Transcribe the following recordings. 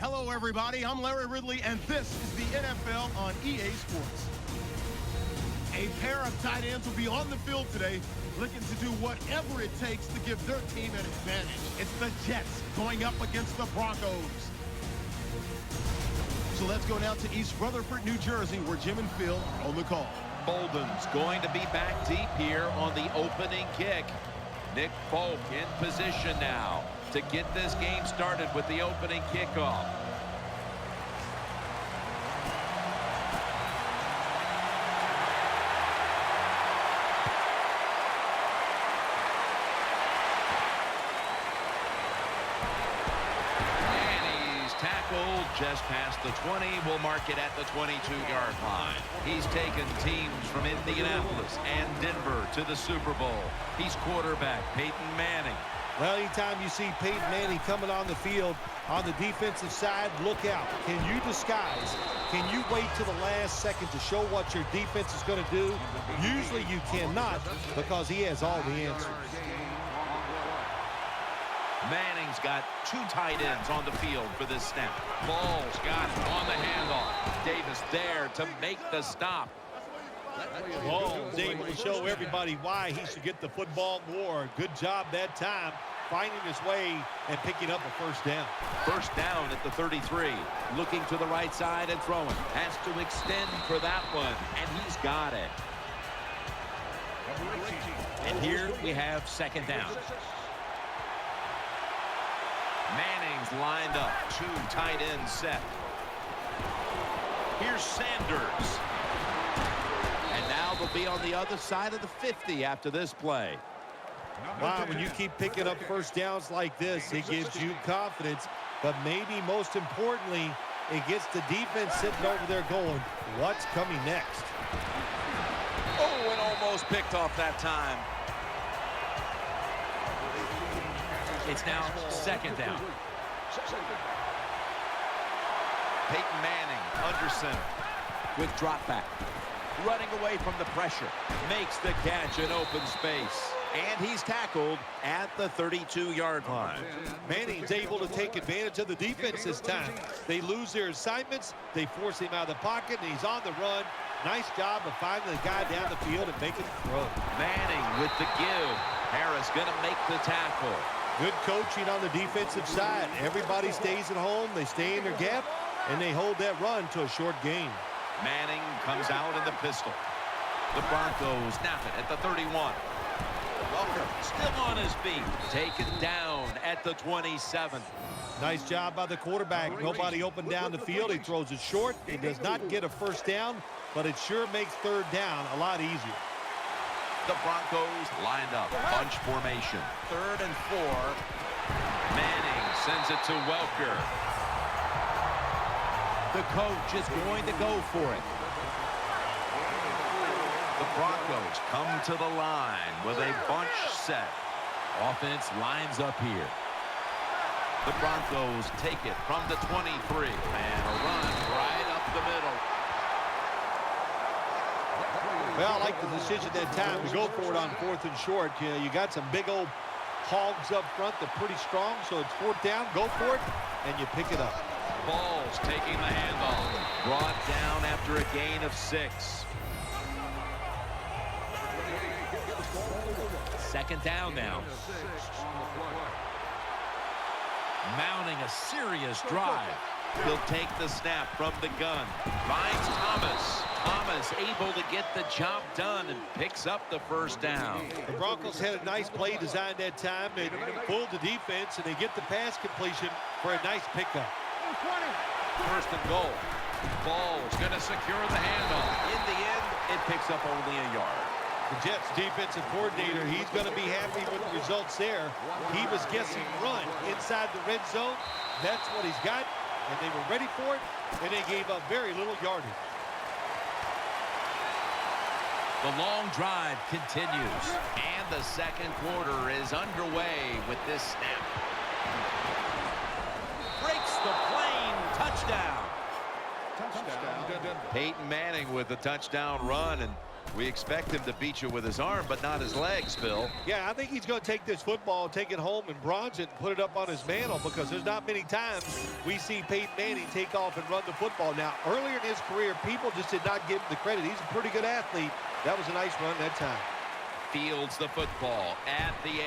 Hello, everybody. I'm Larry Ridley, and this is the NFL on EA Sports. A pair of tight ends will be on the field today looking to do whatever it takes to give their team an advantage. It's the Jets going up against the Broncos. So let's go now to East Rutherford, New Jersey, where Jim and Phil are on the call. Bolden's going to be back deep here on the opening kick. Nick Folk in position now to get this game started with the opening kickoff. Tackled just past the 20. We'll mark it at the 22-yard line. He's taken teams from Indianapolis and Denver to the Super Bowl. He's quarterback Peyton Manning. Well, anytime you see Peyton Manning coming on the field, on the defensive side, look out. Can you disguise? Can you wait till the last second to show what your defense is going to do? Usually you cannot, because he has all the answers. Manning's got two tight ends on the field for this snap. Ball's got it on the handoff. Davis there to make the stop. Ball's able to show everybody why he should get the football more. Good job that time, finding his way and picking up a first down. First down at the 33. Looking to the right side and throwing. Has to extend for that one, and he's got it. And here we have second down. Manning's lined up. Two tight ends set. Here's Sanders. And now they'll be on the other side of the 50 after this play. Wow, when you keep picking up first downs like this, it gives you confidence. But maybe most importantly, it gets the defense sitting over there going, what's coming next? Oh, and almost picked off that time. It's now second down. Peyton Manning under center with drop back. Running away from the pressure. Makes the catch in open space. And he's tackled at the 32-yard line. Manning's able to take advantage of the defense this time. They lose their assignments. They force him out of the pocket, and he's on the run. Nice job of finding the guy down the field and making the throw. Manning with the give. Harris going to make the tackle. Good coaching on the defensive side. Everybody stays at home. They stay in their gap, and they hold that run to a short gain. Manning comes out in the pistol. The Broncos snap it at the 31. Walker still on his feet. Taken down at the 27. Nice job by the quarterback. Nobody open down the field. He throws it short. He does not get a first down, but it sure makes third down a lot easier. The Broncos lined up. Bunch formation. 3rd and 4. Manning sends it to Welker. The coach is going to go for it. The Broncos come to the line with a bunch set. Offense lines up here. The Broncos take it from the 23 and a run right up the middle. Well, I like the decision that time to go for it on 4th and short. You got some big old hogs up front. They're pretty strong, so it's 4th down. Go for it, and you pick it up. Ball's taking the handoff. Brought down after a gain of 6. Second down now. Mounting a serious drive. He'll take the snap from the gun. Finds Thomas. Thomas able to get the job done and picks up the first down. The Broncos had a nice play designed that time. They pulled the defense, and they get the pass completion for a nice pickup. 1st and goal. Ball's going to secure the handoff. In the end, it picks up only a yard. The Jets defensive coordinator, he's going to be happy with the results there. He was guessing run inside the red zone. That's what he's got, and they were ready for it, and they gave up very little yardage. The long drive continues, and the second quarter is underway with this snap. Breaks the plane, touchdown. Peyton Manning with the touchdown run, and We expect him to beat you with his arm, but not his legs, Phil. Yeah, I think he's going to take this football, take it home and bronze it and put it up on his mantle, because there's not many times we see Peyton Manning take off and run the football. Now, earlier in his career, people just did not give him the credit. He's a pretty good athlete. That was a nice run that time. Fields the football at the 8.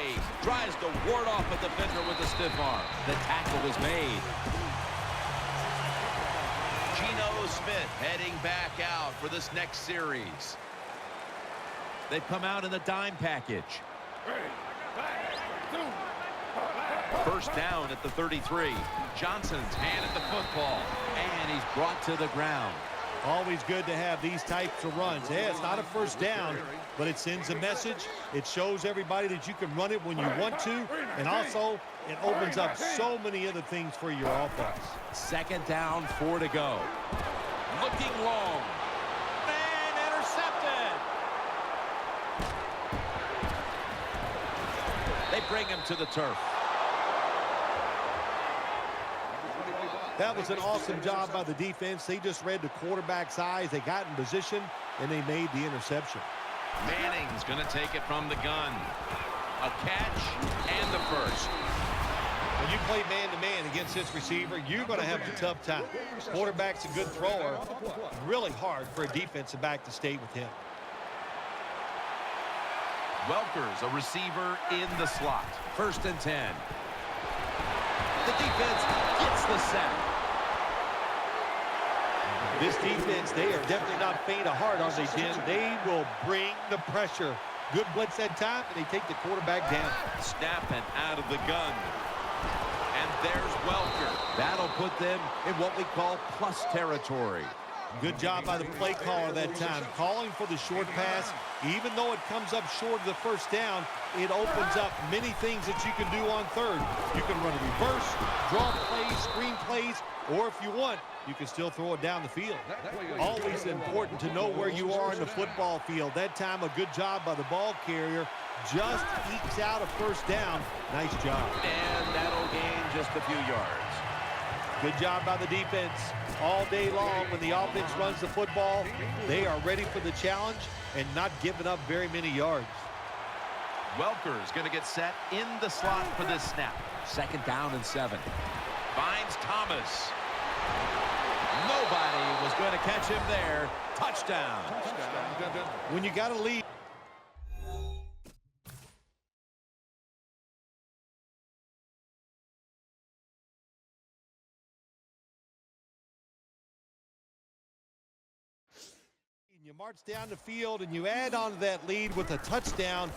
Tries to ward off a defender with a stiff arm. The tackle is made. Geno Smith heading back out for this next series. They've come out in the dime package. First down at the 33. Johnson's hand at the football, and he's brought to the ground. Always good to have these types of runs. Yeah, it's not a first down, but it sends a message. It shows everybody that you can run it when you want to, and also it opens up so many other things for your offense. Second down, 4 to go. Looking long. And intercepted. They bring him to the turf. That was an awesome job by the defense. They just read the quarterback's eyes. They got in position, and they made the interception. Manning's going to take it from the gun. A catch and the first. When you play man-to-man against this receiver, you're going to have a tough time. Quarterback's a good thrower. Really hard for a defensive back to stay with him. Welker's a receiver in the slot. First and 10. The defense gets the sack. This defense, they are definitely not faint of heart, are they, Jim? They will bring the pressure. Good blitz that time, and they take the quarterback down. Snapping out of the gun. And there's Welker. That'll put them in what we call plus territory. Good job by the play caller that time, calling for the short pass. Even though it comes up short of the first down, it opens up many things that you can do on third. You can run a reverse, draw plays, screen plays, or if you want, you can still throw it down the field. Always important to know where you are in the football field. That time, a good job by the ball carrier. Just ekes out a first down. Nice job. And that'll gain just a few yards. Good job by the defense. All day long, when the offense runs the football, they are ready for the challenge and not giving up very many yards. Welker's going to get set in the slot for this snap. Second down and 7. Finds Thomas. Nobody was going to catch him there. Touchdown. When you got to lead. You march down the field and you add on to that lead with a touchdown.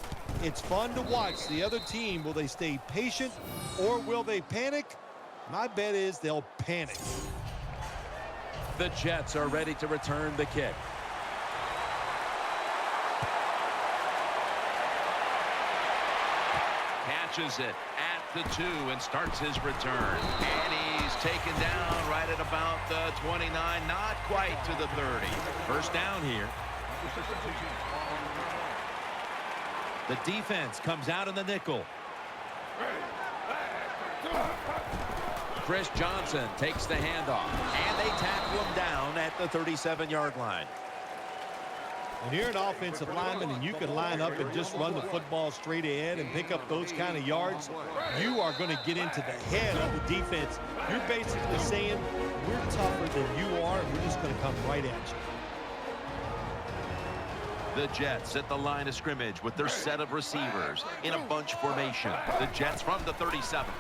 It's fun to watch the other team. Will they stay patient or will they panic? My bet is they'll panic. The Jets are ready to return the kick. Catches it at the 2 and starts his return. And he's taken down right at about the 29, not quite to the 30. First down here. The defense comes out in the nickel. Chris Johnson takes the handoff, and they tackle him down at the 37-yard line. When you're an offensive lineman and you can line up and just run the football straight ahead and pick up those kind of yards, you are going to get into the head of the defense. You're basically saying, we're tougher than you are, and we're just going to come right at you. The Jets at the line of scrimmage with their set of receivers in a bunch formation. The Jets from the 37.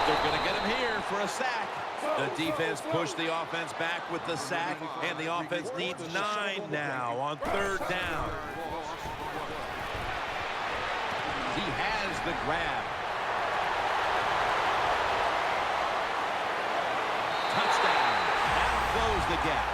They're going to get him here for a sack. The defense pushed the offense back with the sack, and the offense needs 9 now on third down. He has the grab. Touchdown. That'll close the gap.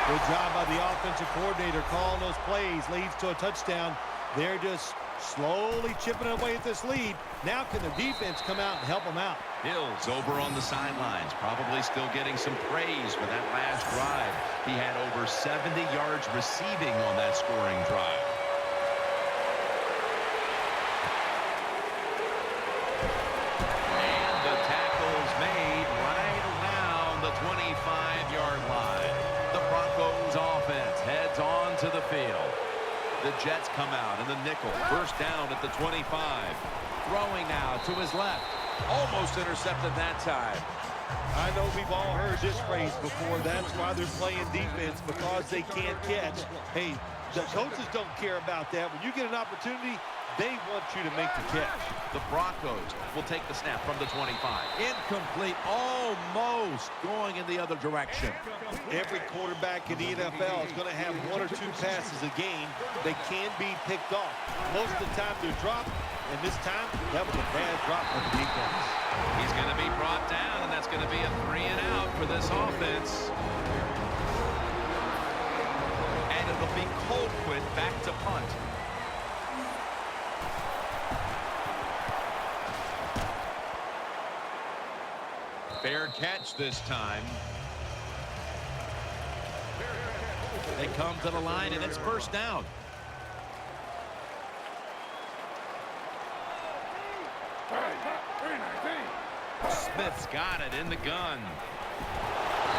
Good job by the offensive coordinator calling those plays. Leads to a touchdown. They're just slowly chipping away at this lead. Now can the defense come out and help them out? Hill's over on the sidelines, probably still getting some praise for that last drive. He had over 70 yards receiving on that scoring drive. And the tackle's made right around the 25-yard line. The Broncos field. The Jets come out in the nickel. First down at the 25. Throwing now to his left. Almost intercepted that time. I know we've all heard this phrase before. That's why they're playing defense, because they can't catch. Hey, the coaches don't care about that. When you get an opportunity, they want you to make the catch. The Broncos will take the snap from the 25. Incomplete, almost going in the other direction. Every quarterback in the NFL is going to have 1 or 2 passes a game that can be picked off. Most of the time they're dropped, and this time that was a bad drop from the defense. He's going to be brought down, and that's going to be a 3 and out for this offense. And it'll be Colquitt back to punt. Fair catch this time. They come to the line, and it's first down. Smith's got it in the gun.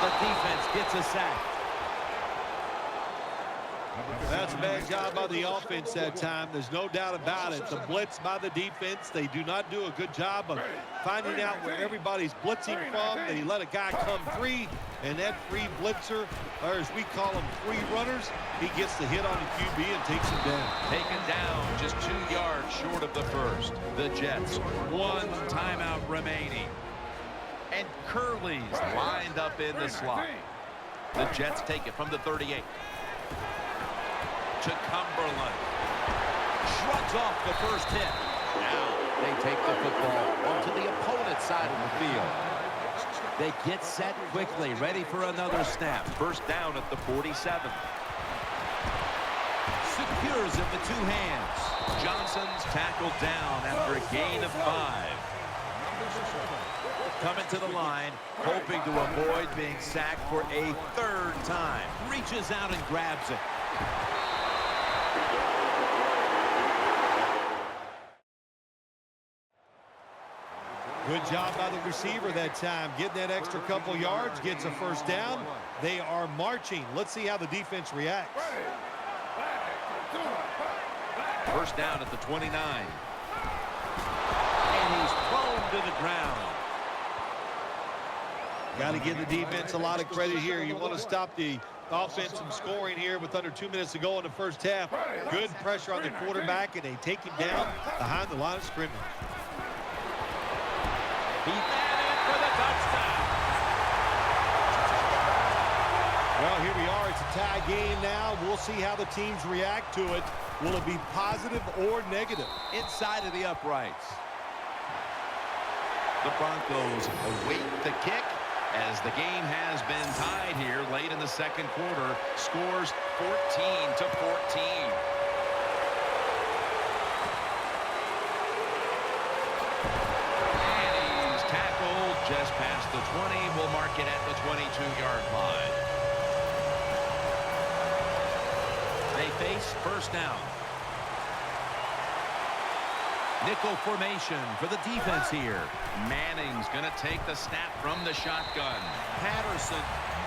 The defense gets a sack. That's a bad job by the offense that time. There's no doubt about it. The blitz by the defense, they do not do a good job of finding out where everybody's blitzing from. They let a guy come free, and that free blitzer, or as we call them, free runners, he gets the hit on the QB and takes him down. Taken down just 2 yards short of the first. The Jets, 1 timeout remaining. And Curley's lined up in the slot. The Jets take it from the 38. To Cumberland. Shrugs off the first hit. Now they take the football onto the opponent's side of the field. They get set quickly, ready for another snap. First down at the 47. Secures it with 2 hands. Johnson's tackled down after a gain of 5. Coming to the line, hoping to avoid being sacked for a 3rd time. Reaches out and grabs it. Good job by the receiver that time. Getting that extra couple yards, gets a first down. They are marching. Let's see how the defense reacts. First down at the 29. And he's thrown to the ground. Got to give the defense a lot of credit here. You want to stop the offense from scoring here with under 2 minutes to go in the first half. Good pressure on the quarterback, and they take him down behind the line of scrimmage. He ran in for the touchdown. Well, here we are. It's a tie game now. We'll see how the teams react to it. Will it be positive or negative? Inside of the uprights. The Broncos await the kick as the game has been tied here late in the second quarter. Scores 14-14. Just past the 20, we'll mark it at the 22-yard line. They face first down. Nickel formation for the defense here. Manning's going to take the snap from the shotgun. Patterson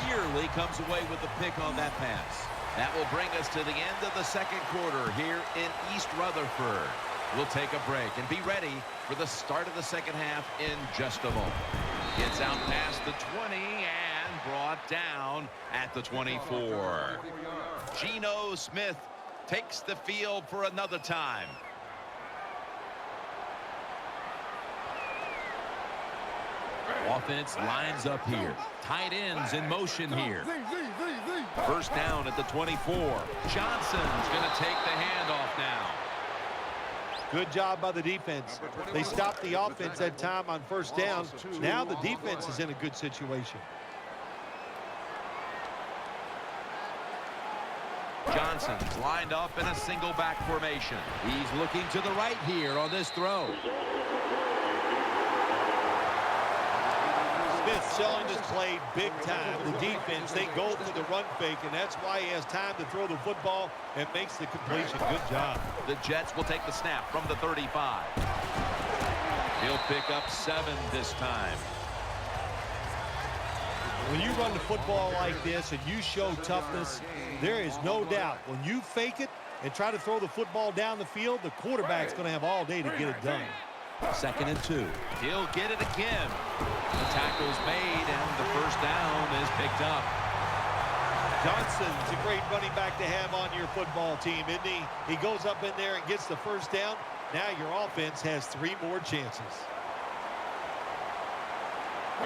nearly comes away with the pick on that pass. That will bring us to the end of the second quarter here in East Rutherford. We'll take a break and be ready for the start of the second half in just a moment. Gets out past the 20 and brought down at the 24. Geno Smith takes the field for another time. Offense lines up here. Tight ends in motion here. First down at the 24. Johnson's going to take the handoff now. Good job by the defense. They stopped the offense that time on first down. Now the defense is in a good situation. Johnson's lined up in a single back formation. He's looking to the right here on this throw. Smith selling this play big time. The defense, they go for the run fake, and that's why he has time to throw the football and makes the completion. Good job. The Jets will take the snap from the 35. He'll pick up 7 this time. When you run the football like this and you show toughness, there is no doubt when you fake it and try to throw the football down the field, the quarterback's going to have all day to get it done. 2nd and 2. He'll get it again. The tackle's made, and the first down is picked up. Johnson's a great running back to have on your football team, isn't he? He goes up in there and gets the first down. Now your offense has 3 more chances.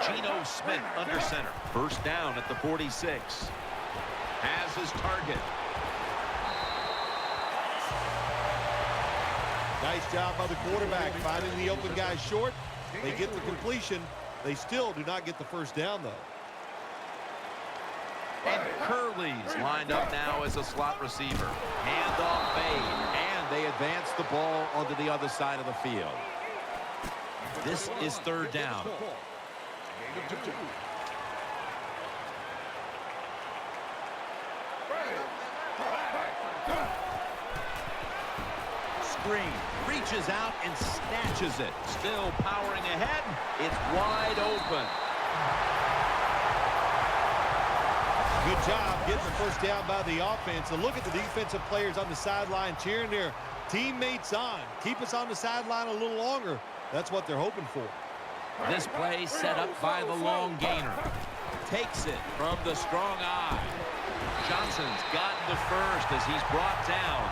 Geno Smith under center. First down at the 46. Has his target. Nice job by the quarterback finding the open guy short. They get the completion. They still do not get the first down, though. And Curley's lined up now as a slot receiver. Handoff made, and they advance the ball onto the other side of the field. This is 3rd down. Screen, reaches out and snatches it. Still powering ahead. It's wide open. Good job getting the first down by the offense. And look at the defensive players on the sideline cheering their teammates on. Keep us on the sideline a little longer. That's what they're hoping for. This play set up by the long gainer. Takes it from the strong eye. Johnson's gotten the first as he's brought down.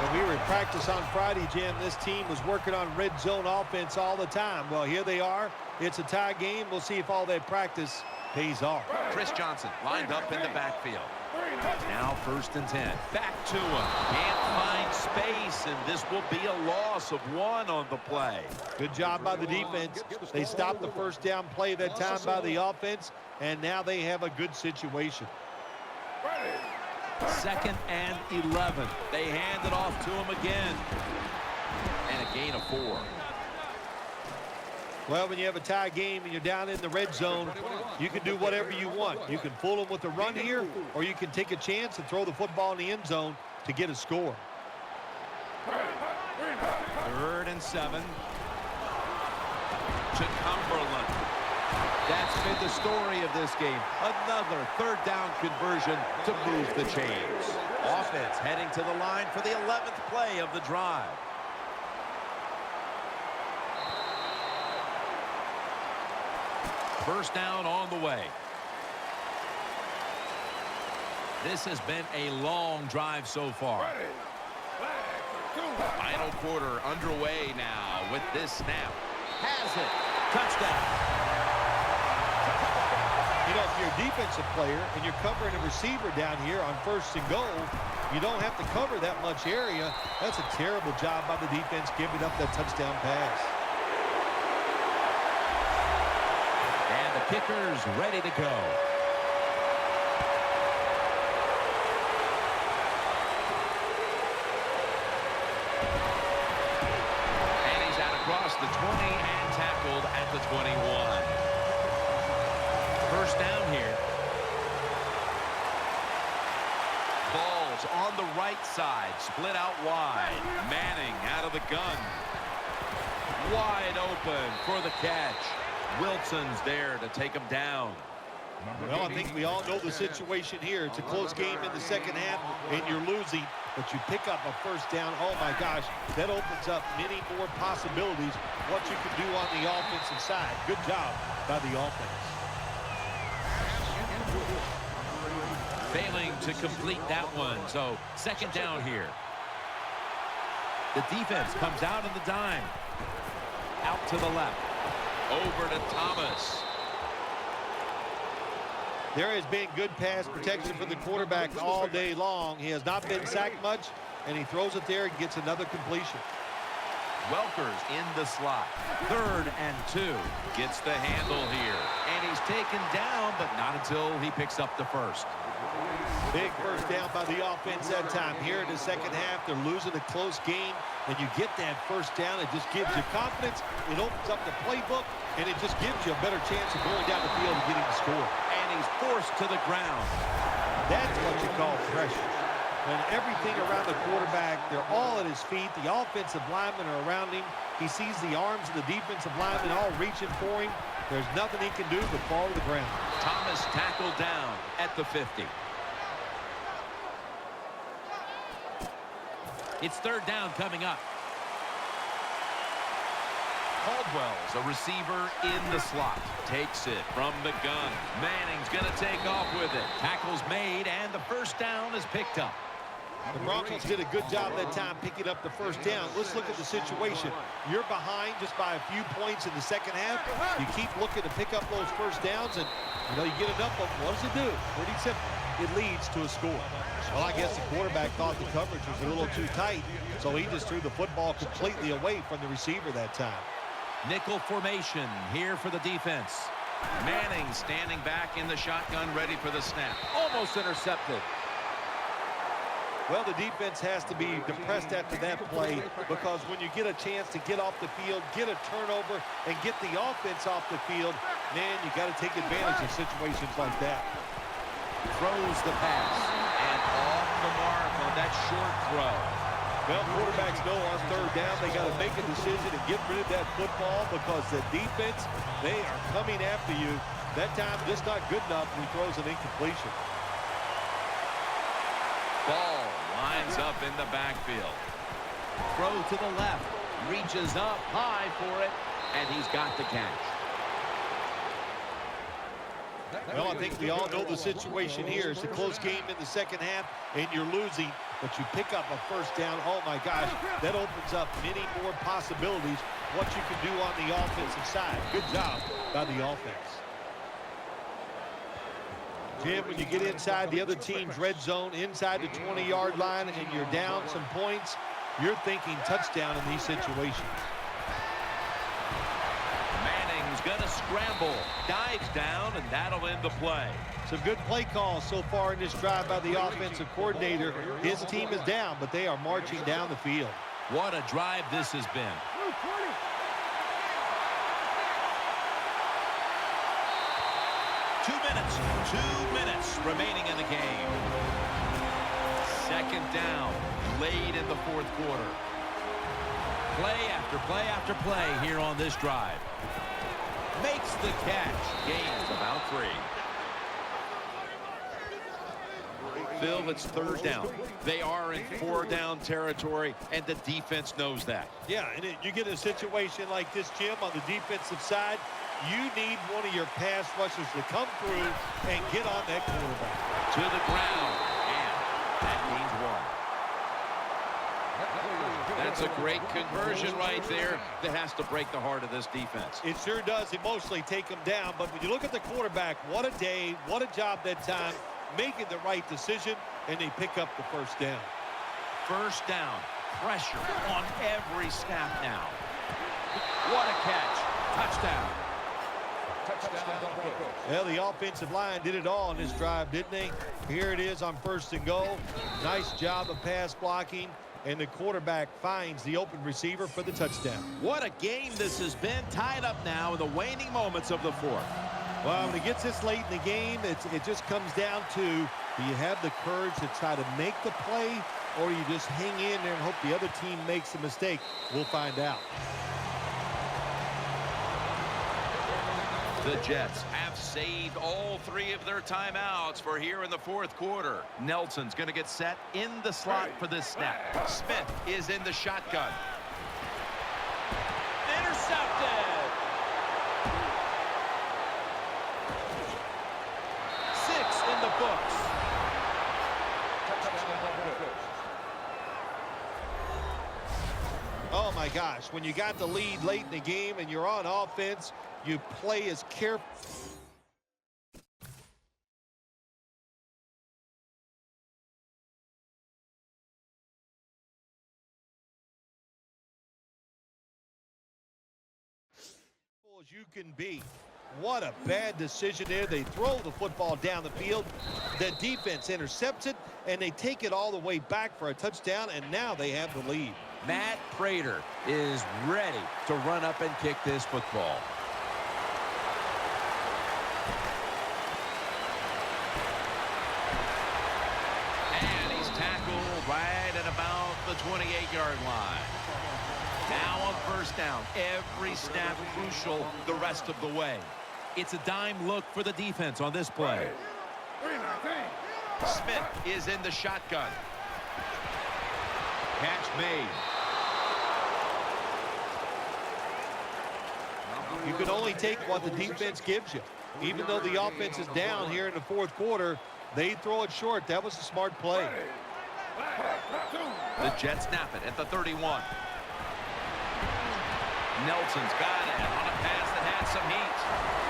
When we were in practice on Friday, Jim, this team was working on red zone offense all the time. Well, here they are. It's a tie game. We'll see if all that practice pays off. Chris Johnson lined up in the backfield. Now 1st and 10. Back to him. Can't find space, and this will be a loss of 1 on the play. Good job by the defense. They stopped the first down play that time by the offense, and now they have a good situation. 2nd and 11. They hand it off to him again. And a gain of 4. Well, when you have a tie game and you're down in the red zone, you can do whatever you want. You can fool them with a run here, or you can take a chance and throw the football in the end zone to get a score. 3rd and 7. To Cumberland. That's been the story of this game. Another 3rd down conversion to move the chains. Offense heading to the line for the 11th play of the drive. First down on the way. This has been a long drive so far. Final quarter underway now with this snap. Has it. Touchdown. You know, if you're a defensive player and you're covering a receiver down here on 1st and goal, you don't have to cover that much area. That's a terrible job by the defense giving up that touchdown pass. And the kicker's ready to go. And he's out across the 20 and tackled at the 21. First down here. Ball's on the right side, split out wide. Manning out of the gun. Wide open for the catch. Wilson's there to take him down. Well, I think we all know the situation here. It's a close game in the second half, and you're losing, but you pick up a first down. Oh, my gosh, that opens up many more possibilities what you can do on the offensive side. Good job by the offense. Failing to complete that one, so 2nd down here. The defense comes out in the dime. Out to the left. Over to Thomas. There has been good pass protection for the quarterback all day long. He has not been sacked much, and he throws it there and gets another completion. Welker's in the slot. 3rd and 2. Gets the handle here. And he's taken down, but not until he picks up the first. Big first down by the offense that time. Here in the second half, they're losing a close game, and you get that first down. It just gives you confidence. It opens up the playbook, and it just gives you a better chance of going down the field and getting the score. And he's forced to the ground. That's what you call pressure. When everything around the quarterback, they're all at his feet. The offensive linemen are around him. He sees the arms of the defensive linemen all reaching for him. There's nothing he can do but fall to the ground. Thomas tackled down at the 50. It's third down coming up. Caldwell's a receiver in the slot. Takes it from the gun. Manning's going to take off with it. Tackle's made, and the first down is picked up. The Broncos did a good job that time picking up the first down. Let's look at the situation. You're behind just by a few points in the second half. You keep looking to pick up those first downs, and you get enough of them. What does it do? Pretty simple. It leads to a score. Well, I guess the quarterback thought the coverage was a little too tight, so he just threw the football completely away from the receiver that time. Nickel formation here for the defense. Manning standing back in the shotgun, ready for the snap. Almost intercepted. Well, the defense has to be depressed after that play, because when you get a chance to get off the field, get a turnover, and get the offense off the field, man, you got to take advantage of situations like that. Throws the pass, and off the mark on that short throw. Well, quarterbacks know on third down they got to make a decision and get rid of that football, because the defense, they are coming after you. That time, just not good enough, and he throws an incompletion. Ball lines up in the backfield. Throw to the left. Reaches up high for it, and he's got the catch. Well, I think we all know the situation here. It's a close game in the second half, and you're losing, but you pick up a first down. Oh, my gosh, that opens up many more possibilities what you can do on the offensive side. Good job by the offense. Jim, when you get inside the other team's red zone, inside the 20-yard line, and you're down some points, you're thinking touchdown in these situations. Manning's going to scramble, dives down, and that'll end the play. Some good play calls so far in this drive by the offensive coordinator. His team is down, but they are marching down the field. What a drive this has been. 2 minutes remaining in the game. Second down, late in the fourth quarter. Play after play after play here on this drive. Makes the catch. Gains about 3. Phil, it's third down. They are in 4-down territory, and the defense knows that. Yeah, and you get a situation like this, Jim, on the defensive side. You need one of your pass rushers to come through and get on that quarterback. To the ground, and that means 1. That's a great conversion right there that has to break the heart of this defense. It sure does emotionally take them down, but when you look at the quarterback, what a day, what a job that time, making the right decision, and they pick up the first down. First down, pressure on every snap now. What a catch. Touchdown. Well, the offensive line did it all in this drive, didn't they? Here it is on first and goal. Nice job of pass blocking, and the quarterback finds the open receiver for the touchdown. What a game this has been, tied up now in the waning moments of the fourth. Well, when it gets this late in the game, it just comes down to, do you have the courage to try to make the play, or you just hang in there and hope the other team makes a mistake? We'll find out. The Jets have saved all 3 of their timeouts for here in the fourth quarter. Nelson's going to get set in the slot for this snap. Smith is in the shotgun. Intercepted. 6 in the books. Oh, my gosh. When you got the lead late in the game and you're on offense, you play as careful. As you can be. What a bad decision there. They throw the football down the field. The defense intercepts it, and they take it all the way back for a touchdown, and now they have the lead. Matt Prater is ready to run up and kick this football. And he's tackled right at about the 28-yard line. Now on first down, every snap crucial the rest of the way. It's a dime look for the defense on this play. Smith is in the shotgun. Catch made. You can only take what the defense gives you. Even though the offense is down here in the fourth quarter, they throw it short. That was a smart play. The Jets snap it at the 31. Nelson's got it on a pass that had some heat.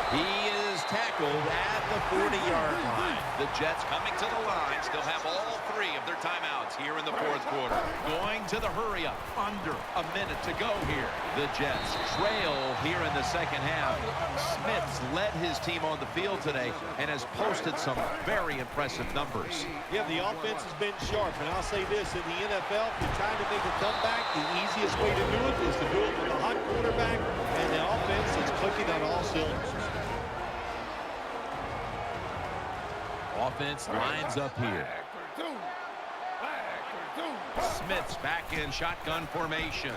He is tackled at the 40-yard line. The Jets coming to the line still have all three of their timeouts here in the fourth quarter. Going to the hurry-up. Under a minute to go here. The Jets trail here in the second half. Smith's led his team on the field today and has posted some very impressive numbers. Yeah, the offense has been sharp, and I'll say this, in the NFL, if you're trying to make a comeback, the easiest way to do it is to do it with a hot quarterback, and the offense is clicking on all cylinders. Offense lines up here. Smith's back in shotgun formation.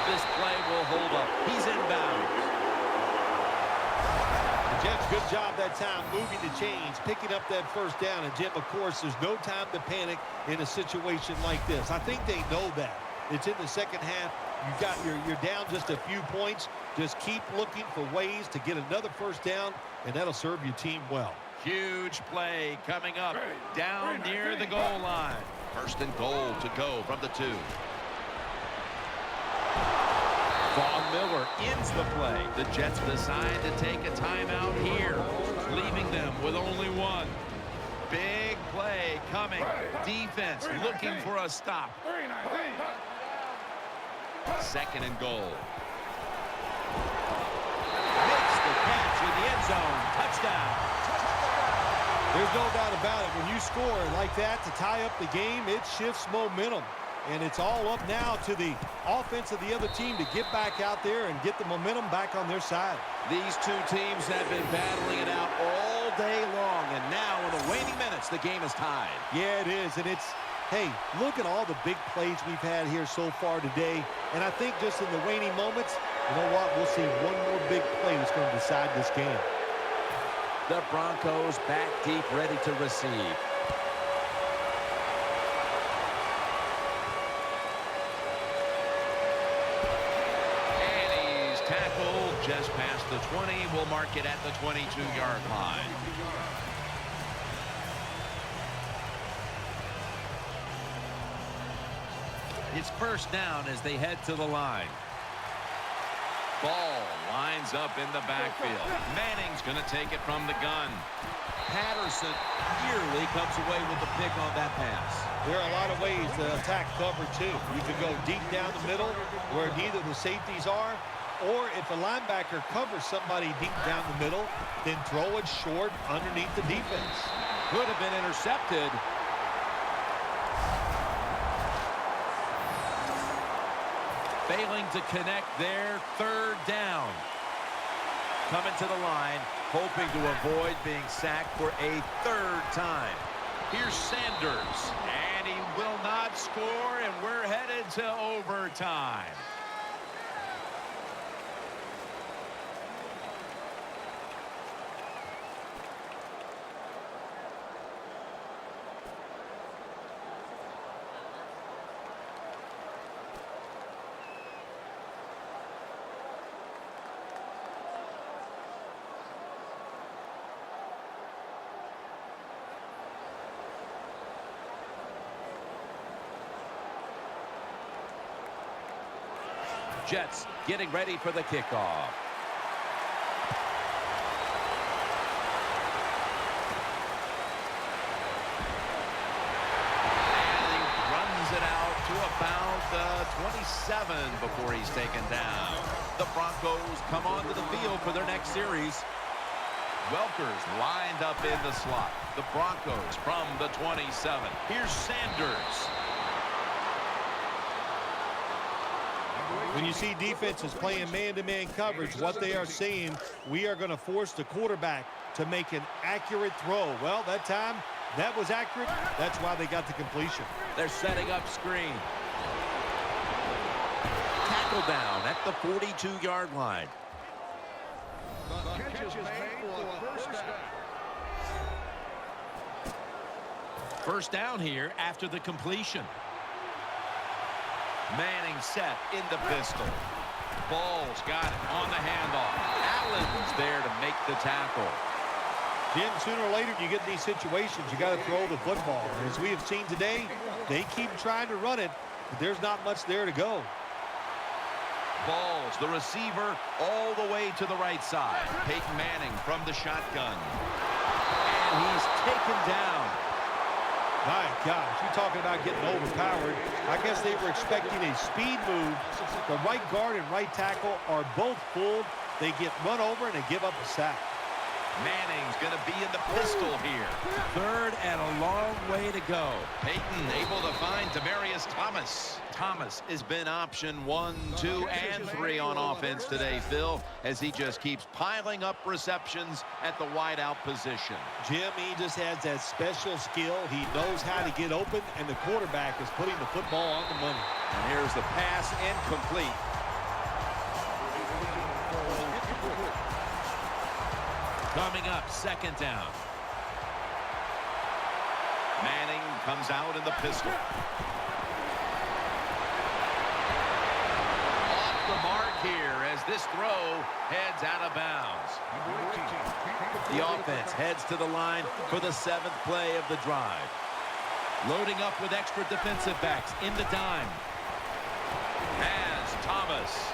This play will hold up. He's inbound. The Jets, good job that time moving the chains, picking up that first down. And, Jim, of course, there's no time to panic in a situation like this. I think they know that. It's in the second half. You're down just a few points. Just keep looking for ways to get another first down, and that'll serve your team well. Huge play coming up down near the goal line. First and goal to go from the 2. Von Miller ends the play. The Jets decide to take a timeout here, leaving them with only one. Big play coming. Defense looking for a stop. Second and goal. Makes the catch in the end zone. Touchdown. There's no doubt about it. When you score like that to tie up the game, it shifts momentum. And it's all up now to the offense of the other team to get back out there and get the momentum back on their side. These two teams have been battling it out all day long. And now in the waning minutes, the game is tied. Yeah, it is. And it's, hey, look at all the big plays we've had here so far today. And I think just in the waning moments, you know what? We'll see one more big play that's going to decide this game. The Broncos back deep, ready to receive. And he's tackled just past the 20. We'll mark it at the 22-yard line. It's first down as they head to the line. Ball lines up in the backfield. Manning's going to take it from the gun. Patterson nearly comes away with the pick on that pass. There are a lot of ways to attack cover, too. You can go deep down the middle where neither the safeties are, or if a linebacker covers somebody deep down the middle, then throw it short underneath the defense. Could have been intercepted. Failing to connect there, third down. Coming to the line, hoping to avoid being sacked for a third time. Here's Sanders, and he will not score, and we're headed to overtime. Jets getting ready for the kickoff. And he runs it out to about 27 before he's taken down. The Broncos come onto the field for their next series. Welker's lined up in the slot. The Broncos from the 27. Here's Sanders. When you see defenses playing man-to-man coverage, what they are saying, we are going to force the quarterback to make an accurate throw. Well, that time, that was accurate. That's why they got the completion. They're setting up screen. Tackle down at the 42-yard line. First down here after the completion. Manning set in the pistol. Ball's got it on the handoff. Allen's there to make the tackle. Jim, sooner or later you get in these situations, you got to throw the football. And as we have seen today, they keep trying to run it, but there's not much there to go. Balls, the receiver, all the way to the right side. Peyton Manning from the shotgun. And he's taken down. My gosh, you're talking about getting overpowered. I guess they were expecting a speed move. The right guard and right tackle are both fooled. They get run over and they give up a sack. Manning's going to be in the pistol here. Third and a long way to go. Peyton able to find Demaryius Thomas. Thomas has been option 1, 2, and 3 on offense today, Phil, as he just keeps piling up receptions at the wideout position. Jim, he just has that special skill. He knows how to get open, and the quarterback is putting the football on the money. And here's the pass incomplete. Coming up, second down. Manning comes out in the pistol. Off the mark here as this throw heads out of bounds. The offense heads to the line for the 7th play of the drive. Loading up with extra defensive backs in the dime. Has Thomas.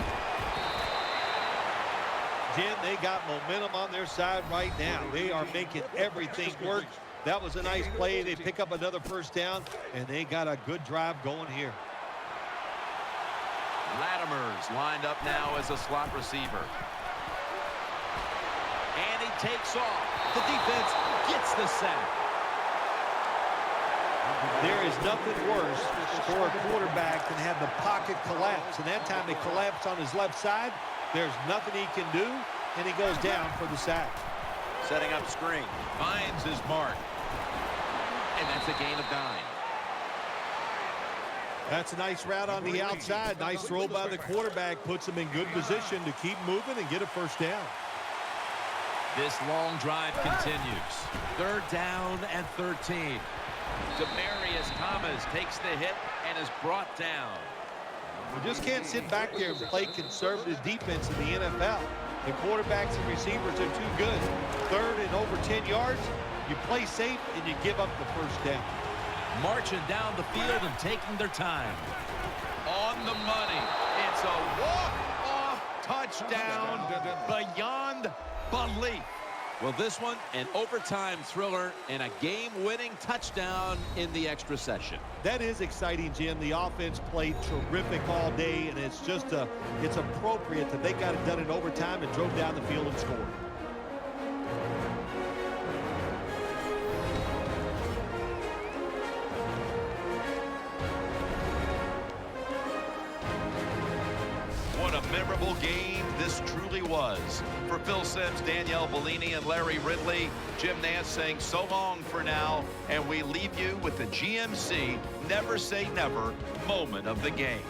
Jim, they got momentum on their side right now. They are making everything work. That was a nice play. They pick up another first down, and they got a good drive going here. Latimer's lined up now as a slot receiver. And he takes off. The defense gets the sack. There is nothing worse for a quarterback than have the pocket collapse. And that time they collapsed on his left side. There's nothing he can do, and he goes down for the sack. Setting up screen. Finds his mark. And that's a gain of 9. That's a nice route on the outside. Nice throw by the quarterback. Puts him in good position to keep moving and get a first down. This long drive continues. Third down and 13. Demaryius Thomas takes the hit and is brought down. You just can't sit back there and play conservative defense in the NFL. The quarterbacks and receivers are too good. Third and over 10 yards, you play safe and you give up the first down. Marching down the field and taking their time. On the money. It's a walk-off touchdown beyond belief. Well, this one, an overtime thriller and a game-winning touchdown in the extra session. That is exciting, Jim. The offense played terrific all day, and it's appropriate that they got it done in overtime and drove down the field and scored. What a memorable game this truly was. For Phil Simms, Danielle Bellini, and Larry Ridley, Jim Nance saying so long for now, and we leave you with the GMC Never Say Never moment of the game.